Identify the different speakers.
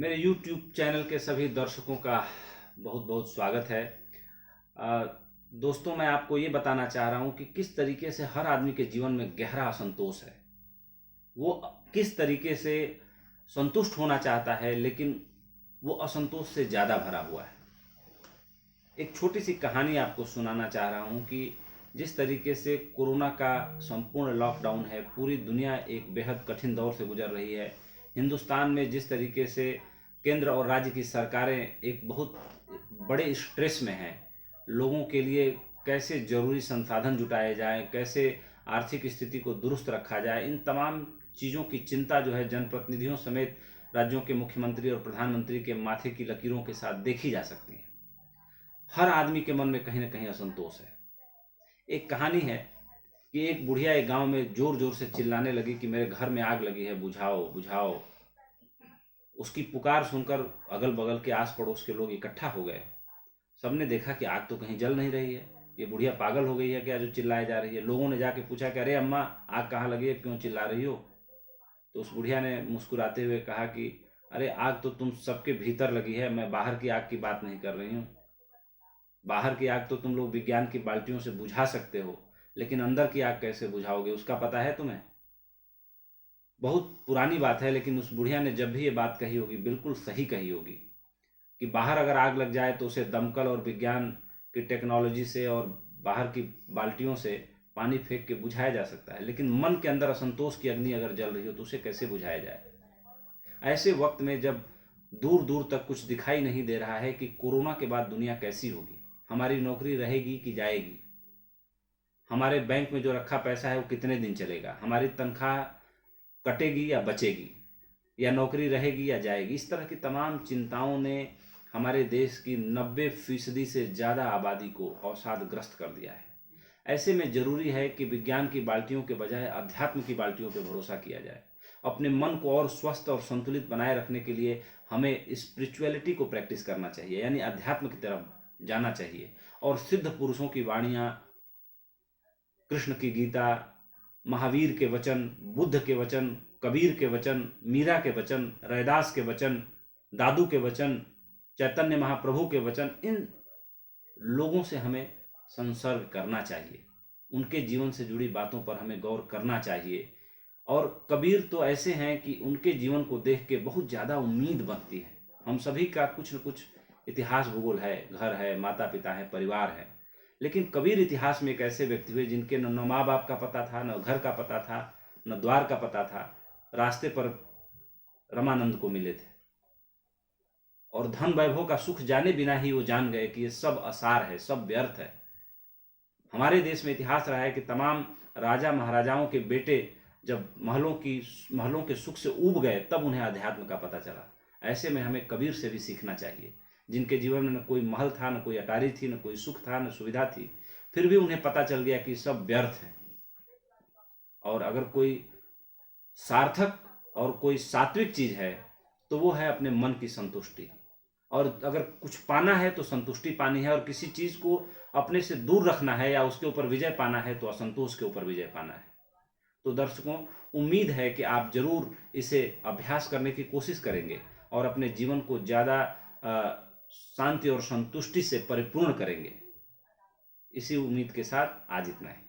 Speaker 1: मेरे YouTube channel के सभी दर्शकों का बहुत बहुत स्वागत है। अ, दोस्तों, मैं आपको ये बताना चाह रहा हूँ कि किस तरीके से हर आदमी के जीवन में गहरा असंतोष है। वो किस तरीके से संतुष्ट होना चाहता है, लेकिन वो असंतोष से ज़्यादा भरा हुआ है। एक छोटी सी कहानी आपको सुनाना चाह रहा हूँ कि जिस तरीके से कोरोना का संपूर्ण लॉकडाउन है, पूरी दुनिया एक बेहद कठिन दौर से गुजर रही है। हिंदुस्तान में जिस तरीके से केंद्र और राज्य की सरकारें एक बहुत बड़े स्ट्रेस में हैं, लोगों के लिए कैसे ज़रूरी संसाधन जुटाए जाएं, कैसे आर्थिक स्थिति को दुरुस्त रखा जाए, इन तमाम चीज़ों की चिंता जो है जनप्रतिनिधियों समेत राज्यों के मुख्यमंत्री और प्रधानमंत्री के माथे की लकीरों के साथ देखी जा सकती है। हर आदमी के मन में कहीं ना कहीं असंतोष है। एक कहानी है कि एक बुढ़िया एक गांव में जोर जोर से चिल्लाने लगी कि मेरे घर में आग लगी है, बुझाओ बुझाओ। उसकी पुकार सुनकर अगल बगल के आस पड़ोस के लोग इकट्ठा हो गए। सबने देखा कि आग तो कहीं जल नहीं रही है, ये बुढ़िया पागल हो गई है क्या जो चिल्लाए जा रही है। लोगों ने जाके पूछा कि अरे अम्मा, आग कहाँ लगी है, क्यों चिल्ला रही हो। तो उस बुढ़िया ने मुस्कुराते हुए कहा कि अरे आग तो तुम सबके भीतर लगी है, मैं बाहर की आग की बात नहीं कर रही हूँ। बाहर की आग तो तुम लोग विज्ञान की बाल्टियों से बुझा सकते हो, लेकिन अंदर की आग कैसे बुझाओगे, उसका पता है तुम्हें। बहुत पुरानी बात है, लेकिन उस बुढ़िया ने जब भी ये बात कही होगी बिल्कुल सही कही होगी कि बाहर अगर आग लग जाए तो उसे दमकल और विज्ञान की टेक्नोलॉजी से और बाहर की बाल्टियों से पानी फेंक के बुझाया जा सकता है, लेकिन मन के अंदर असंतोष की अग्नि अगर जल रही हो तो उसे कैसे बुझाया जाए। ऐसे वक्त में जब दूर दूर तक कुछ दिखाई नहीं दे रहा है कि कोरोना के बाद दुनिया कैसी होगी, हमारी नौकरी रहेगी कि जाएगी, हमारे बैंक में जो रखा पैसा है वो कितने दिन चलेगा, हमारी तनख्वाह कटेगी या बचेगी, या नौकरी रहेगी या जाएगी, इस तरह की तमाम चिंताओं ने हमारे देश की 90% से ज़्यादा आबादी को अवसादग्रस्त कर दिया है। ऐसे में ज़रूरी है कि विज्ञान की बाल्टियों के बजाय अध्यात्म की बाल्टियों पर भरोसा किया जाए। अपने मन को और स्वस्थ और संतुलित बनाए रखने के लिए हमें स्पिरिचुअलिटी को प्रैक्टिस करना चाहिए, यानी अध्यात्म की तरफ जाना चाहिए। और सिद्ध पुरुषों की वाणियाँ, कृष्ण की गीता, महावीर के वचन, बुद्ध के वचन, कबीर के वचन, मीरा के वचन, रैदास के वचन, दादू के वचन, चैतन्य महाप्रभु के वचन, इन लोगों से हमें संसर्ग करना चाहिए। उनके जीवन से जुड़ी बातों पर हमें गौर करना चाहिए। और कबीर तो ऐसे हैं कि उनके जीवन को देख के बहुत ज़्यादा उम्मीद बनती है। हम सभी का कुछ न कुछ इतिहास भूगोल है, घर है, माता पिता है, परिवार है, लेकिन कबीर इतिहास में एक ऐसे व्यक्ति हुए जिनके न माँ बाप का पता था, न घर का पता था, न द्वार का पता था। रास्ते पर रमानंद को मिले थे और धन वैभव का सुख जाने बिना ही वो जान गए कि ये सब असार है, सब व्यर्थ है। हमारे देश में इतिहास रहा है कि तमाम राजा महाराजाओं के बेटे जब महलों के सुख से ऊब गए तब उन्हें अध्यात्म का पता चला। ऐसे में हमें कबीर से भी सीखना चाहिए, जिनके जीवन में न कोई महल था, न कोई अटारी थी, न कोई सुख था, न सुविधा थी, फिर भी उन्हें पता चल गया कि सब व्यर्थ है। और अगर कोई सार्थक और कोई सात्विक चीज है तो वो है अपने मन की संतुष्टि। और अगर कुछ पाना है तो संतुष्टि पानी है, और किसी चीज को अपने से दूर रखना है या उसके ऊपर विजय पाना है तो असंतोष के ऊपर विजय पाना है। तो दर्शकों, उम्मीद है कि आप जरूर इसे अभ्यास करने की कोशिश करेंगे और अपने जीवन को ज़्यादा शांति और संतुष्टि से परिपूर्ण करेंगे। इसी उम्मीद के साथ आज इतना ही।